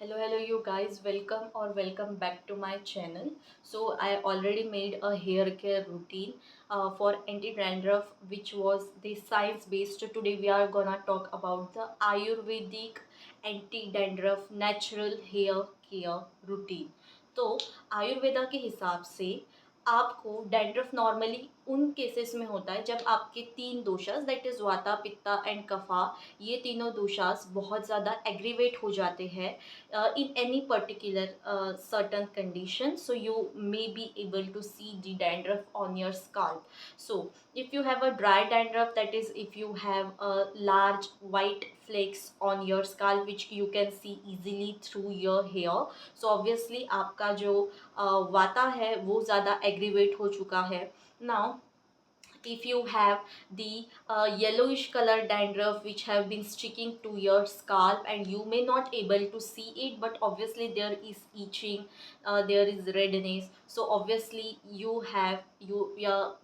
Hello you guys, welcome or welcome back to my channel. So I already made a hair care routine for anti-dandruff, which was the science based. Today we are gonna talk about the Ayurvedic anti-dandruff natural hair care routine. तो आयुर्वेदा के हिसाब से आपको dandruff normally उन cases में होता है जब आपके तीन दोषास दैट इज वाता पित्ता एंड कफा, ये तीनों दोषास बहुत ज़्यादा एग्रीवेट हो जाते हैं in any particular certain condition, so you may be able to see the dandruff on your scalp. So if you have a dry dandruff, that is if you have a large white flakes on your scalp which you can see easily through your hair, so obviously आपका जो वाता है वो ज़्यादा aggravate हो चुका है. Now if you have the yellowish color dandruff which have been sticking to your scalp and you may not able to see it, but obviously there is itching, there is redness, so obviously your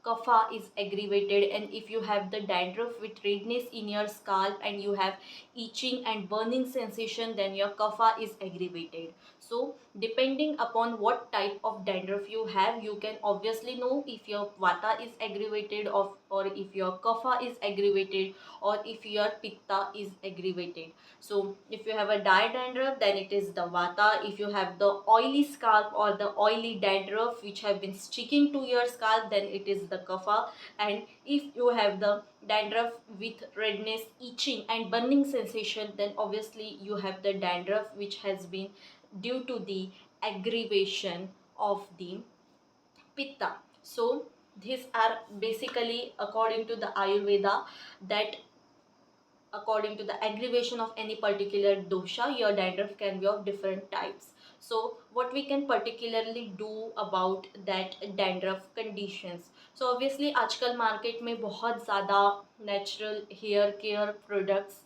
kapha is aggravated. And if you have the dandruff with redness in your scalp and you have itching and burning sensation, then your kapha is aggravated. So depending upon what type of dandruff you have, you can obviously know if your vata is aggravated or if your kapha is aggravated or if your pitta is aggravated. So if you have a dry dandruff, then it is the vata. If you have the oily scalp or the oily dandruff which have been sticking to your scalp, then it is the kapha. And if you have the dandruff with redness, itching and burning sensation, then obviously you have the dandruff which has been due to the aggravation of the pitta. So these are basically according to the Ayurveda, that according to the aggravation of any particular dosha, your dandruff can be of different types. So what we can particularly do about that dandruff conditions? So obviously आजकल market में बहुत ज़्यादा natural hair care products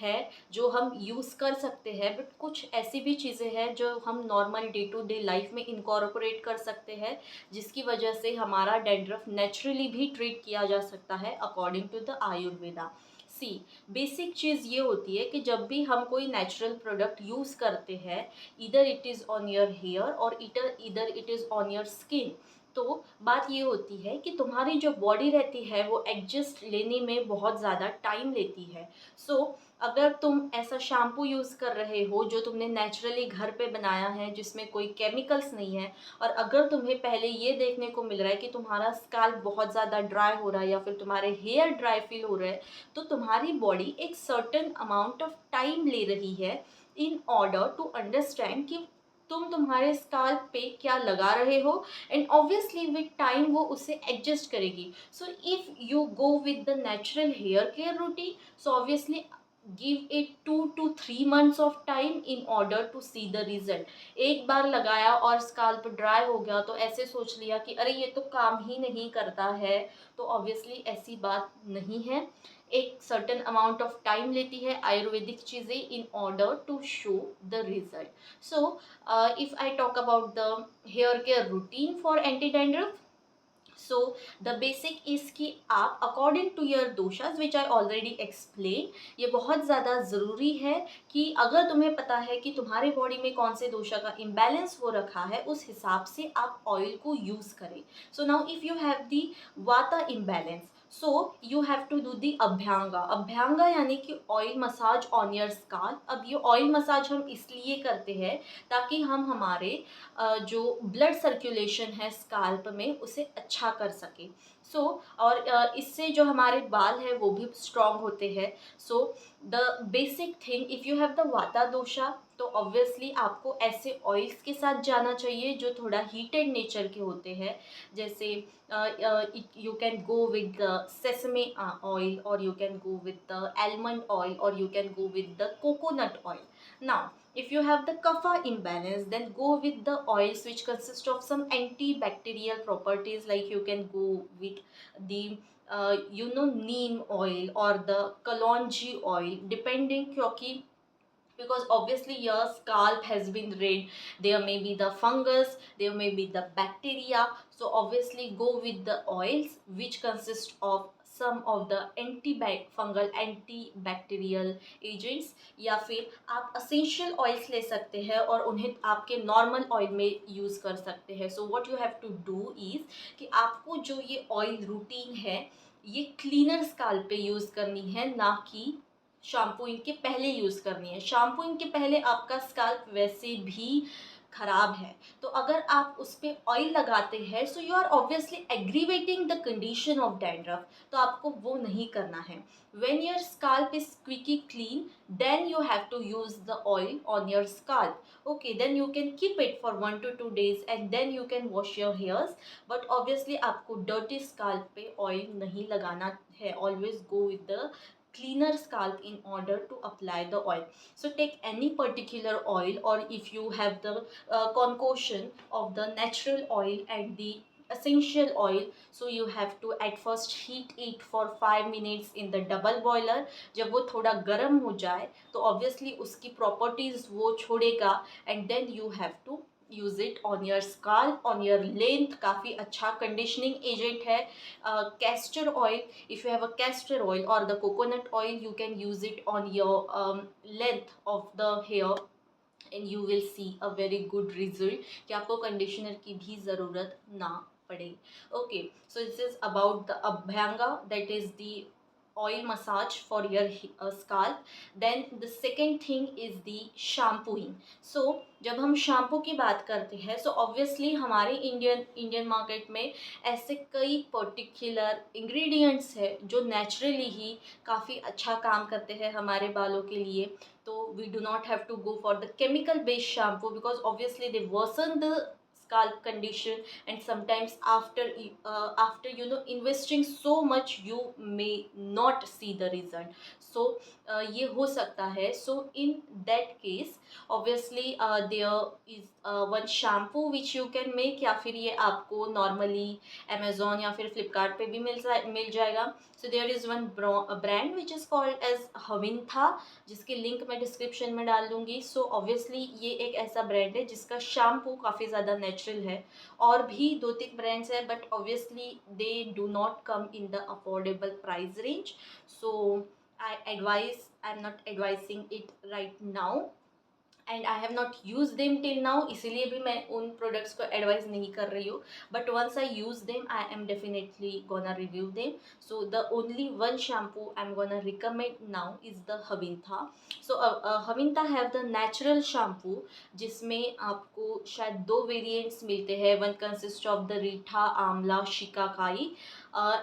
है जो हम use कर सकते हैं, बट कुछ ऐसी भी चीज़ें हैं जो हम normal day to day life में इनकॉर्पोरेट कर सकते हैं, जिसकी वजह से हमारा डैंड्रफ नेचुरली भी ट्रीट किया जा सकता है according to the Ayurveda. See basic चीज़ ये होती है कि जब भी हम कोई नेचुरल प्रोडक्ट यूज़ करते हैं, इधर it is on your hair और इधर it is on your skin, तो बात ये होती है कि तुम्हारी जो बॉडी रहती है वो एडजस्ट लेने में बहुत ज़्यादा टाइम लेती है. सो अगर तुम ऐसा शैम्पू यूज़ कर रहे हो जो तुमने नेचुरली घर पे बनाया है, जिसमें कोई केमिकल्स नहीं है, और अगर तुम्हें पहले ये देखने को मिल रहा है कि तुम्हारा स्कैल्प बहुत ज़्यादा ड्राई हो रहा है या फिर तुम्हारे हेयर ड्राई फील हो रहे हैं, तो तुम्हारी बॉडी एक सर्टेन अमाउंट ऑफ टाइम ले रही है इन ऑर्डर टू अंडरस्टैंड कि तुम तुम्हारे स्कैल्प पे क्या लगा रहे हो, एंड ऑब्वियसली विद टाइम वो उसे एडजस्ट करेगी. So if you go with the natural hair care routine, so obviously give it 2 to 3 months of time in order to see the result. एक बार लगाया और स्काल्प ड्राई हो गया तो ऐसे सोच लिया कि अरे ये तो काम ही नहीं करता है, तो ऑब्वियसली ऐसी बात नहीं है. एक सर्टेन अमाउंट ऑफ टाइम लेती है आयुर्वेदिक चीज़ें in order to show the result. So if I talk about the hair care routine for anti dandruff, so the basic is कि आप according to your doshas which I already explain, ये बहुत ज़्यादा ज़रूरी है कि अगर तुम्हें पता है कि तुम्हारे बॉडी में कौन से दोषा का इम्बैलेंस हो रखा है, उस हिसाब से आप ऑयल को यूज़ करें. So now if you have the vata imbalance, so you have to do the abhyanga. Abhyanga यानी कि oil massage on your scalp. अब ये ऑयल मसाज हम इसलिए करते हैं ताकि हम हमारे जो ब्लड सर्कुलेशन है स्काल्प में उसे अच्छा कर सके. सो और इससे जो हमारे बाल है वो भी स्ट्रॉन्ग होते हैं. सो the basic thing, if you have the वाता दोषा, तो ऑब्वियसली आपको ऐसे ऑयल्स के साथ जाना चाहिए जो थोड़ा हीटेड नेचर के होते हैं. जैसे you can go with the sesame oil और you can go with the almond oil or you can go with the coconut oil. Now if you have the kapha imbalance, then go with the oils which consist of some antibacterial properties, like you can go with the neem oil or the kalonji oil, depending, क्योंकि because obviously your scalp has been red, there may be the fungus, there may be the bacteria, so obviously go with the oils which consist of some of the anti fungal anti bacterial agents, या फिर आप essential oils ले सकते हैं और उन्हें आपके normal oil में यूज़ कर सकते हैं। So what you have to do is कि आपको जो ये ऑयल रूटीन है ये क्लीनर स्काल्प पे यूज़ करनी है, ना कि शैम्पूइंग के पहले यूज़ करनी है। शैम्पूइंग के पहले आपका स्काल्प वैसे भी खराब है, तो अगर आप उस पर ऑयल लगाते हैं so you are obviously aggravating the condition of dandruff, तो आपको वो नहीं करना है। When your scalp is quickly clean then you have to use the oil on your scalp. Okay, then you can keep it for 1 to 2 days and then you can wash your hairs. But obviously आपको dirty scalp पे oil नहीं लगाना है. Always go with the cleaner scalp in order to apply the oil. So take any particular oil, or if you have the concoction of the natural oil and the essential oil, so you have to at first heat it for 5 minutes in the double boiler. जब वो थोड़ा गर्म हो जाए तो obviously उसकी properties वो छोड़ेगा, and then you have to use it on your scalp, on your length. काफ़ी अच्छा कंडीशनिंग एजेंट है castor oil. If you have a castor oil और the coconut oil you can use it on your length of the hair and you will see a very good result कि आपको conditioner की भी ज़रूरत ना पड़े. Okay, so this is about the abhyanga, that is the oil massage for your scalp. Then the second thing is the shampooing. So जब हम shampoo की बात करते हैं so obviously हमारे इंडियन मार्केट में ऐसे कई पर्टिकुलर इंग्रेडिएंट्स है जो नेचुरली ही काफ़ी अच्छा काम करते हैं हमारे बालों के लिए. तो we do not have to go for the chemical based shampoo because obviously they worsen the scalp condition, and sometimes after investing so much you may not see the result. So ये हो सकता है. So in that case obviously there is one shampoo which you can make, या फिर ये आपको normally Amazon या फिर Flipkart पे भी मिल जाएगा. So there is one brand which is called as Havintha, जिसकी लिंक मैं डिस्क्रिप्शन में डाल दूंगी. सो ऑब्वियसली ये एक ऐसा ब्रांड है जिसका शैम्पू काफ़ी ज़्यादा नेचुरल है. और भी 2-3 ब्रांड्स हैं but obviously they do not come in the affordable price range. So I am not advising it right now and I have not use them till now, इसीलिए भी मैं उन प्रोडक्ट्स को एडवाइस नहीं कर रही हूँ. But once I use them I am definitely gonna review them. So the only one shampoo I am gonna recommend now is the Havintha. So Havintha have the natural shampoo जिसमें आपको शायद 2 वेरिएंट्स मिलते हैं. One consist of the reetha, amla, shikakai,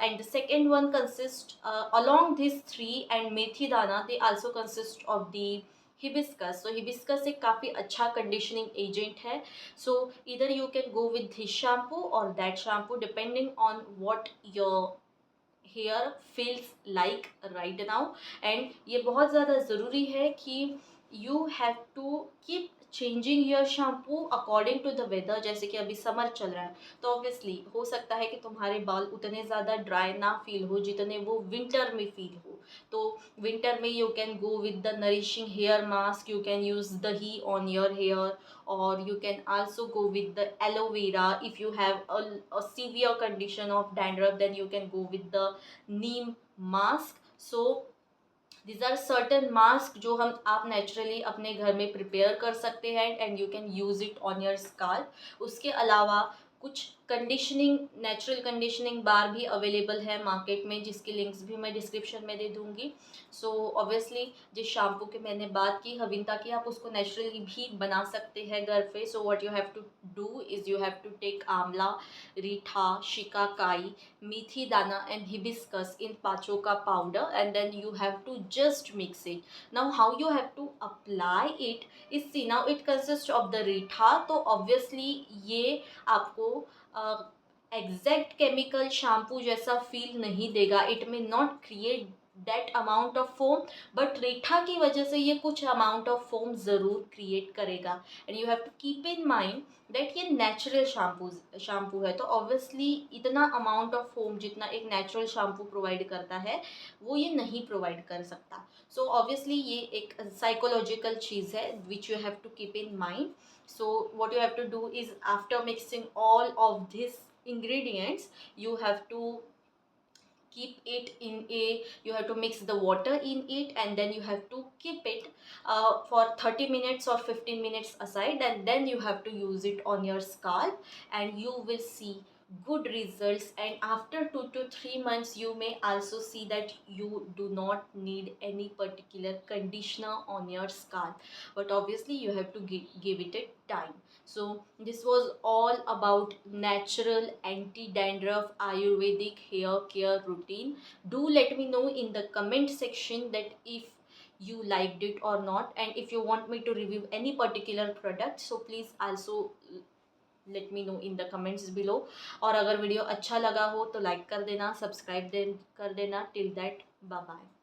and the second one consists along these 3 and methi dana, they also consist of the hibiscus. So hibiscus एक काफ़ी अच्छा conditioning agent है. So इधर you can go with this shampoo और that shampoo depending on what your hair feels like right now. And ये बहुत ज़्यादा ज़रूरी है कि you have to keep changing your shampoo according to the weather. जैसे कि अभी समर चल रहा है तो ऑब्वियसली हो सकता है कि तुम्हारे बाल उतने ज़्यादा ड्राई ना फील हो जितने वो विंटर में फील हो. तो विंटर में you can go with the nourishing hair mask, you can use dahi on your hair, or you can also go with the aloe vera. If you have a severe condition of dandruff then you can go with the neem mask. So these are certain mask जो हम आप naturally अपने घर में prepare कर सकते हैं and you can use it on your scalp. उसके अलावा कुछ कंडीशनिंग नेचुरल कंडीशनिंग बार भी अवेलेबल है मार्केट में जिसकी लिंक्स भी मैं डिस्क्रिप्शन में दे दूँगी. सो ऑब्वियसली जिस शैम्पू की मैंने बात की हविंता की, आप उसको नेचुरली भी बना सकते हैं घर पे. So what you have to do is you have to take amla, reetha, shikakai, methi dana and hibiscus in पाँचों का powder, and then you have to just mix it. Now how you have to apply it is, see now it consists of the रीठा, तो obviously ये आपको exact chemical shampoo जैसा feel नहीं देगा. It may not create that amount of foam, but रीठा की वजह से ये कुछ अमाउंट ऑफ फोम ज़रूर क्रिएट करेगा. And you have to keep in mind that ये नेचुरल शैम्पू है, तो ऑब्वियसली इतना अमाउंट ऑफ फोम जितना एक नेचुरल शैम्पू प्रोवाइड करता है वो ये नहीं प्रोवाइड कर सकता. सो ऑब्वियसली ये एक साइकोलॉजिकल चीज़ है which you have to keep in mind. So what you have to do is after mixing all of these ingredients you have to keep it in a, you have to mix the water in it, and then you have to keep it for 30 minutes or 15 minutes aside, and then you have to use it on your scalp, and you will see good results. And after 2 to 3 months you may also see that you do not need any particular conditioner on your scalp, but obviously you have to give it a time. So this was all about natural anti-dandruff Ayurvedic hair care routine. Do let me know in the comment section that if you liked it or not, and if you want me to review any particular product, so please also let me know in the comments below. और अगर video अच्छा लगा हो तो like कर देना, subscribe कर देना। Till that, bye bye.